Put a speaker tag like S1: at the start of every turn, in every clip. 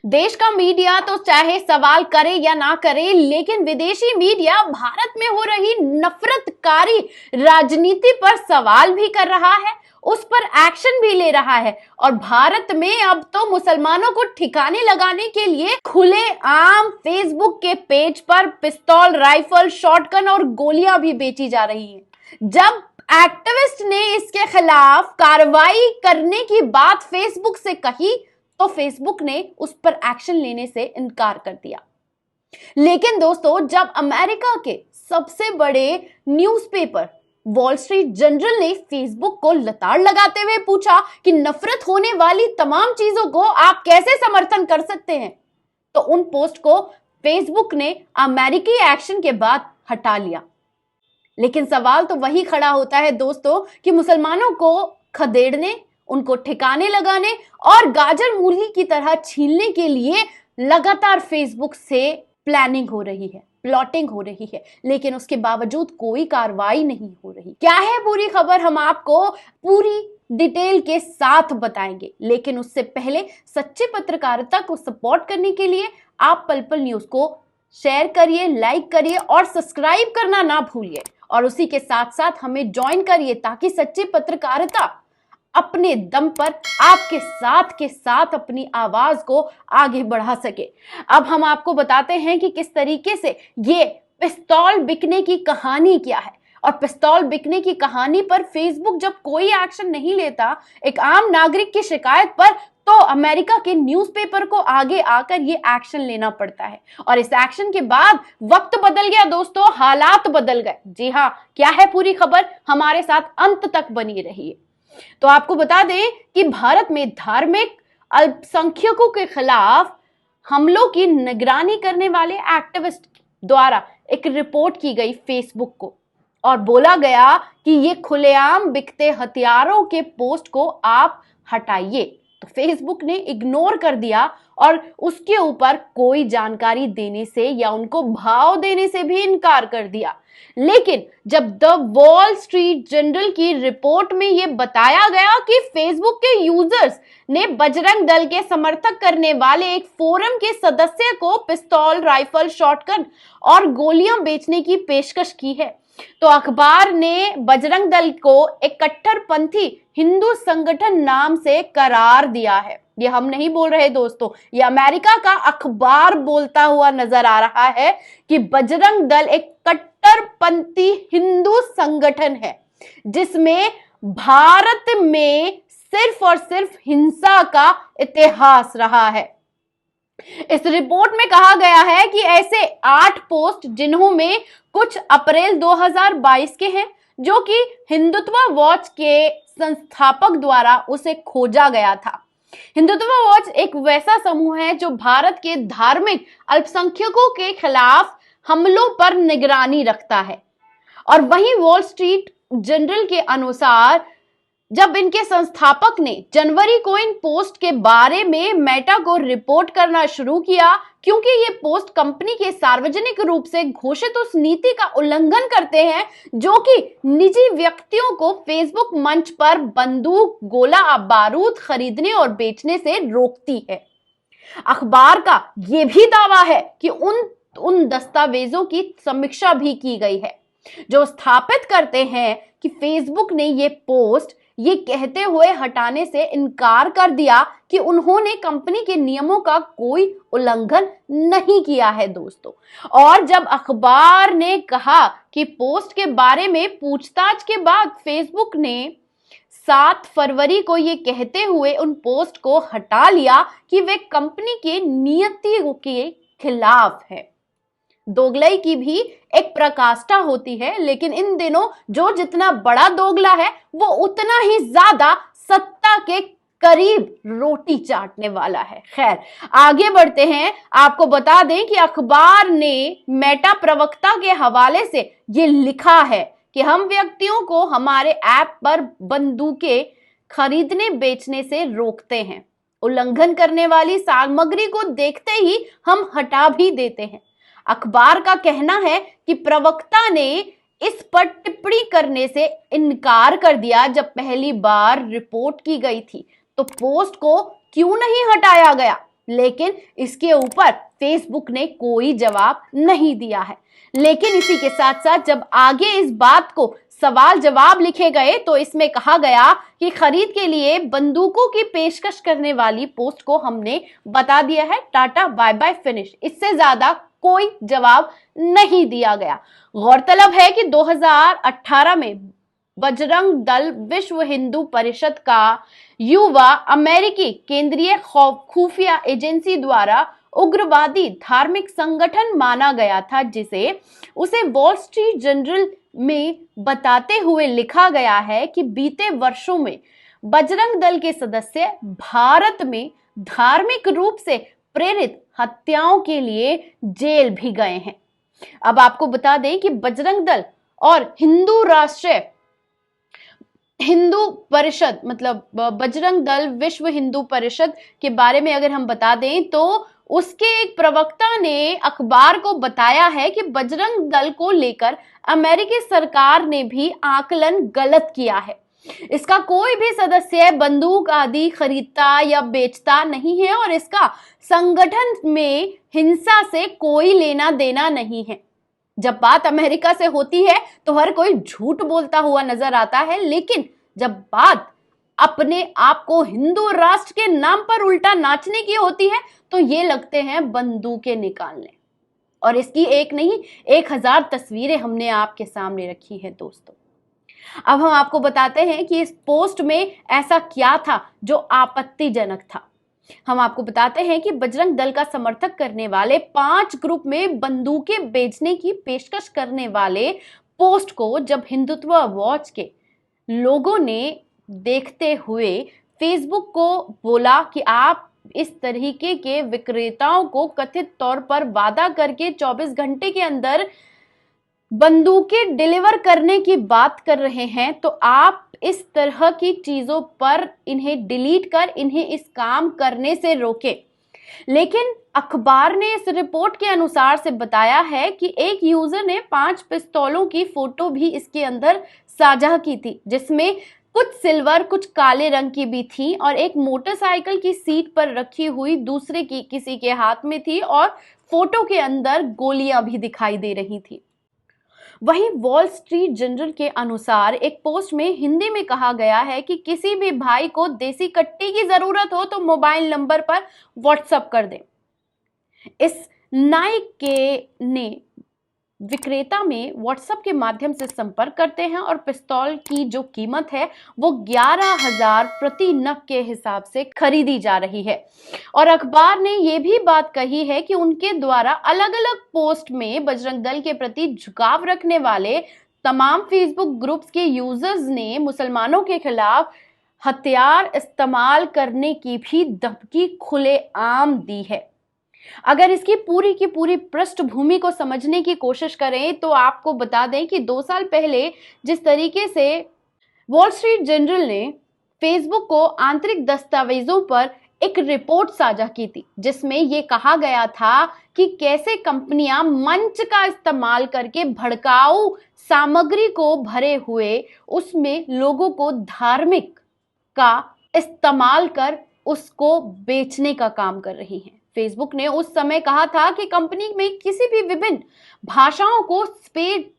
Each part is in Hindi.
S1: देश का मीडिया तो चाहे सवाल करे या ना करे, लेकिन विदेशी मीडिया भारत में हो रही नफरतकारी राजनीति पर सवाल भी कर रहा है, उस पर एक्शन भी ले रहा है। और भारत में अब तो मुसलमानों को ठिकाने लगाने के लिए खुले आम फेसबुक के पेज पर पिस्तौल, राइफल, शॉटगन और गोलियां भी बेची जा रही हैं। जब एक्टिविस्ट ने इसके खिलाफ कार्रवाई करने की बात फेसबुक से कही तो फेसबुक ने उस पर एक्शन लेने से इनकार कर दिया। लेकिन दोस्तों, जब अमेरिका के सबसे बड़े न्यूज़पेपर वॉल स्ट्रीट जर्नल ने फेसबुक को लताड़ लगाते हुए पूछा कि नफरत होने वाली तमाम चीजों को आप कैसे समर्थन कर सकते हैं, तो उन पोस्ट को फेसबुक ने अमेरिकी एक्शन के बाद हटा लिया। लेकिन सवाल तो वही खड़ा होता है दोस्तों कि मुसलमानों को खदेड़ने, उनको ठिकाने लगाने और गाजर मूली की तरह छीलने के लिए लगातार फेसबुक से प्लानिंग हो रही है, प्लॉटिंग हो रही है, लेकिन उसके बावजूद कोई कार्रवाई नहीं हो रही। क्या है पूरी खबर, हम आपको पूरी डिटेल के साथ बताएंगे। लेकिन उससे पहले सच्ची पत्रकारिता को सपोर्ट करने के लिए आप पल पल न्यूज को शेयर करिए, लाइक करिए और सब्सक्राइब करना ना भूलिए। और उसी के साथ साथ हमें ज्वाइन करिए ताकि सच्ची पत्रकारिता अपने दम पर आपके साथ के साथ अपनी आवाज को आगे बढ़ा सके। अब हम आपको बताते हैं कि किस तरीके से ये पिस्तौल बिकने की कहानी क्या है। और पिस्तौल बिकने की कहानी पर फेसबुक जब कोई एक्शन नहीं लेता एक आम नागरिक की शिकायत पर, तो अमेरिका के न्यूज़पेपर को आगे आकर ये एक्शन लेना पड़ता है। और इस एक्शन के बाद वक्त बदल गया दोस्तों, हालात बदल गए। जी हाँ, क्या है पूरी खबर, हमारे साथ अंत तक बनी रहिए। तो आपको बता दें कि भारत में धार्मिक अल्पसंख्यकों के खिलाफ हमलों की निगरानी करने वाले एक्टिविस्ट द्वारा एक रिपोर्ट की गई फेसबुक को, और बोला गया कि ये खुलेआम बिकते हथियारों के पोस्ट को आप हटाइए। तो फेसबुक ने इग्नोर कर दिया और उसके ऊपर कोई जानकारी देने से या उनको भाव देने से भी इनकार कर दिया। लेकिन जब द वॉल स्ट्रीट जर्नल की रिपोर्ट में यह बताया गया कि फेसबुक के यूजर्स ने बजरंग दल के समर्थक करने वाले एक फोरम के सदस्य को पिस्तौल, राइफल, शॉटगन और गोलियां बेचने की पेशकश की है, तो अखबार ने बजरंग दल को एक कट्टरपंथी हिंदू संगठन नाम से करार दिया है। ये हम नहीं बोल रहे दोस्तों, ये अमेरिका का अखबार बोलता हुआ नजर आ रहा है कि बजरंग दल एक कट्टरपंथी हिंदू संगठन है जिसमें भारत में सिर्फ और सिर्फ हिंसा का इतिहास रहा है। इस रिपोर्ट में कहा गया है कि ऐसे 8 पोस्ट जिन्होंने कुछ अप्रैल 2022 के हैं, जो कि हिंदुत्व वॉच के संस्थापक द्वारा उसे खोजा गया था। हिंदुत्व वॉच एक वैसा समूह है जो भारत के धार्मिक अल्पसंख्यकों के खिलाफ हमलों पर निगरानी रखता है। और वहीं वॉल स्ट्रीट जर्नल के अनुसार जब इनके संस्थापक ने जनवरी को इन पोस्ट के बारे में मेटा को रिपोर्ट करना शुरू किया, क्योंकि ये पोस्ट कंपनी के सार्वजनिक रूप से घोषित उस नीति का उल्लंघन करते हैं जो कि निजी व्यक्तियों को फेसबुक मंच पर बंदूक, गोला बारूद खरीदने और बेचने से रोकती है। अखबार का यह भी दावा है कि उन दस्तावेजों की समीक्षा भी की गई है जो स्थापित करते हैं कि फेसबुक ने ये पोस्ट ये कहते हुए हटाने से इनकार कर दिया कि उन्होंने कंपनी के नियमों का कोई उल्लंघन नहीं किया है दोस्तों। और जब अखबार ने कहा कि पोस्ट के बारे में पूछताछ के बाद फेसबुक ने 7 फरवरी को ये कहते हुए उन पोस्ट को हटा लिया कि वे कंपनी के नीतियों के खिलाफ है। दोगलाई की भी एक प्रकाष्ठा होती है, लेकिन इन दिनों जो जितना बड़ा दोगला है वो उतना ही ज्यादा सत्ता के करीब रोटी चाटने वाला है। खैर, आगे बढ़ते हैं। आपको बता दें कि अखबार ने मेटा प्रवक्ता के हवाले से ये लिखा है कि हम व्यक्तियों को हमारे ऐप पर बंदूकें खरीदने बेचने से रोकते हैं। उल्लंघन करने वाली सामग्री को देखते ही हम हटा भी देते हैं। अखबार का कहना है कि प्रवक्ता ने इस पर टिप्पणी करने से इनकार कर दिया जब पहली बार रिपोर्ट की गई थी। तो पोस्ट को क्यों नहीं हटाया गया? लेकिन इसके ऊपर फेसबुक ने कोई जवाब नहीं दिया है। लेकिन इसी के साथ साथ जब आगे इस बात को सवाल जवाब लिखे गए तो इसमें कहा गया कि खरीद के लिए बंदूकों की पेशकश करने वाली पोस्ट को हमने बता दिया है, टाटा बाय बाय फिनिश। इससे ज्यादा कोई जवाब नहीं दिया गया। गौरतलब है कि 2018 में बजरंग दल विश्व हिंदू परिषद का युवा अमेरिकी केंद्रीय खुफिया एजेंसी द्वारा उग्रवादी धार्मिक संगठन माना गया था, जिसे उसे वॉल स्ट्रीट जर्नल में बताते हुए लिखा गया है कि बीते वर्षों में बजरंग दल के सदस्य भारत में धार्मिक रूप से प्रेरित हत्याओं के लिए जेल भी गए हैं। अब आपको बता दें कि बजरंग दल और हिंदू परिषद मतलब बजरंग दल विश्व हिंदू परिषद के बारे में अगर हम बता दें तो उसके एक प्रवक्ता ने अखबार को बताया है कि बजरंग दल को लेकर अमेरिकी सरकार ने भी आकलन गलत किया है। इसका कोई भी सदस्य बंदूक आदि खरीदता या बेचता नहीं है और इसका संगठन में हिंसा से कोई लेना देना नहीं है। जब बात अमेरिका से होती है तो हर कोई झूठ बोलता हुआ नजर आता है, लेकिन जब बात अपने आप को हिंदू राष्ट्र के नाम पर उल्टा नाचने की होती है तो ये लगते हैं बंदूकें निकालने। और इसकी एक नहीं 1000 तस्वीरें हमने आपके सामने रखी है दोस्तों। अब हम आपको बताते हैं कि इस पोस्ट में ऐसा क्या था जो आपत्तिजनक था। हम आपको बताते हैं कि बजरंग दल का समर्थक करने वाले 5 ग्रुप में बंदूकें बेचने की पेशकश करने वाले पोस्ट को जब हिंदुत्व वॉच के लोगों ने देखते हुए फेसबुक को बोला कि आप इस तरीके के विक्रेताओं को कथित तौर पर वादा करके 24 घंटे के अंदर बंदूकें डिलीवर करने की बात कर रहे हैं, तो आप इस तरह की चीजों पर इन्हें डिलीट कर इन्हें इस काम करने से रोकें। लेकिन अखबार ने इस रिपोर्ट के अनुसार से बताया है कि एक यूजर ने 5 पिस्तौलों की फोटो भी इसके अंदर साझा की थी, जिसमें कुछ सिल्वर कुछ काले रंग की भी थी और एक मोटरसाइकिल की सीट पर रखी हुई दूसरे की किसी के हाथ में थी और फोटो के अंदर गोलियां भी दिखाई दे रही थी। वहीं वॉल स्ट्रीट जर्नल के अनुसार एक पोस्ट में हिंदी में कहा गया है कि किसी भी भाई को देसी कट्टी की जरूरत हो तो मोबाइल नंबर पर व्हाट्सएप कर दें। इस नाइक के ने विक्रेता में व्हाट्सएप के माध्यम से संपर्क करते हैं और पिस्तौल की जो कीमत है वो 11,000 प्रति नग के हिसाब से खरीदी जा रही है। और अखबार ने ये भी बात कही है कि उनके द्वारा अलग अलग पोस्ट में बजरंग दल के प्रति झुकाव रखने वाले तमाम फेसबुक ग्रुप्स के यूजर्स ने मुसलमानों के खिलाफ हथियार इस्तेमाल करने की भी धमकी खुलेआम दी है। अगर इसकी पूरी की पूरी पृष्ठभूमि को समझने की कोशिश करें तो आपको बता दें कि 2 साल पहले जिस तरीके से वॉल स्ट्रीट जर्नल ने फेसबुक को आंतरिक दस्तावेजों पर एक रिपोर्ट साझा की थी, जिसमें यह कहा गया था कि कैसे कंपनियां मंच का इस्तेमाल करके भड़काऊ सामग्री को भरे हुए उसमें लोगों को धार्मिक का इस्तेमाल कर उसको बेचने का काम कर रही हैं। फेसबुक ने उस समय कहा था कि कंपनी में किसी भी विभिन्न भाषाओं को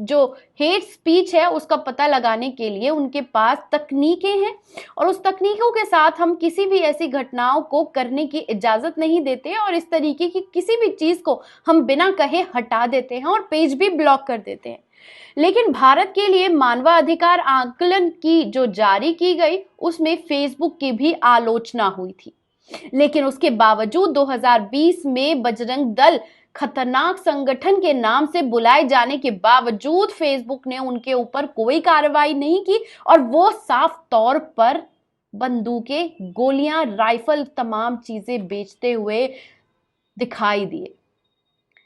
S1: जो हेट स्पीच है उसका पता लगाने के लिए उनके पास तकनीकें हैं और उस तकनीकों के साथ हम किसी भी ऐसी घटनाओं को करने की इजाजत नहीं देते और इस तरीके की किसी भी चीज को हम बिना कहे हटा देते हैं और पेज भी ब्लॉक कर देते हैं। लेकिन भारत के लिए मानवाधिकार आकलन की जो जारी की गई उसमें फेसबुक की भी आलोचना हुई थी। लेकिन उसके बावजूद 2020 में बजरंग दल खतरनाक संगठन के नाम से बुलाए जाने के बावजूद फेसबुक ने उनके ऊपर कोई कार्रवाई नहीं की और वो साफ तौर पर बंदूकें, गोलियां, राइफल तमाम चीजें बेचते हुए दिखाई दिए।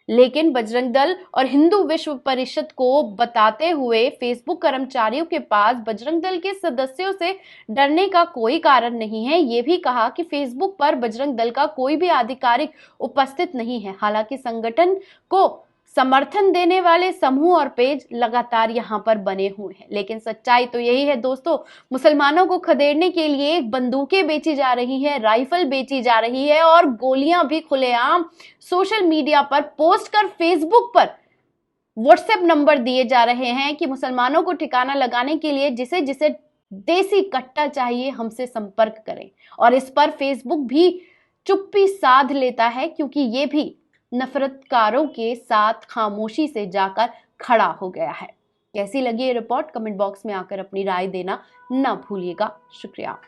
S1: लेकिन बजरंग दल और हिंदू विश्व परिषद को बताते हुए फेसबुक कर्मचारियों के पास बजरंग दल के सदस्यों से डरने का कोई कारण नहीं है। ये भी कहा कि फेसबुक पर बजरंग दल का कोई भी आधिकारिक उपस्थित नहीं है। हालांकि संगठन को समर्थन देने वाले समूह और पेज लगातार यहाँ पर बने हुए हैं। लेकिन सच्चाई तो यही है दोस्तों, मुसलमानों को खदेड़ने के लिए बंदूकें बेची जा रही है, राइफल बेची जा रही है और गोलियां भी खुलेआम सोशल मीडिया पर पोस्ट कर, फेसबुक पर व्हाट्सएप नंबर दिए जा रहे हैं कि मुसलमानों को ठिकाना लगाने के लिए जिसे जिसे देसी कट्टा चाहिए हमसे संपर्क करें। और इस पर फेसबुक भी चुप्पी साध लेता है, क्योंकि ये भी नफरतकारों के साथ खामोशी से जाकर खड़ा हो गया है। कैसी लगी ये रिपोर्ट? कमेंट बॉक्स में आकर अपनी राय देना ना भूलिएगा। शुक्रिया।